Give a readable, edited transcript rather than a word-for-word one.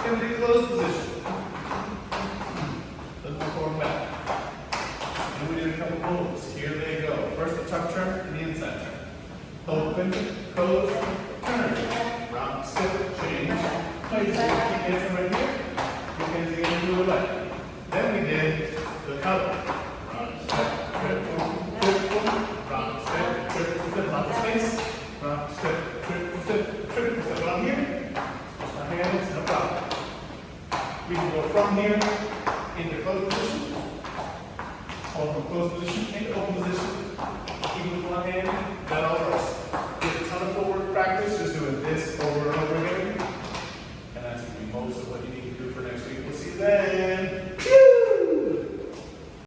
Then we do closed position. Let's move forward back. And we did a couple moves. Here they go. First, a tuck turn and the inside turn. Open, close, turn. Rock, step, change. Now you just keep dancing right here. Keep dancing into the left. Then we did the color. Rock, step, triple, rock, step, triple step. Lots of space. Rock, step, triple step, triple step. On here. Just my hands, no problem. We can go from here into closed position. Or from closed position into open position. Even with one hand, that all works. There's a ton of forward practice just doing this over and over again. And that's going to be most of what you need to do for next week. We'll see you then.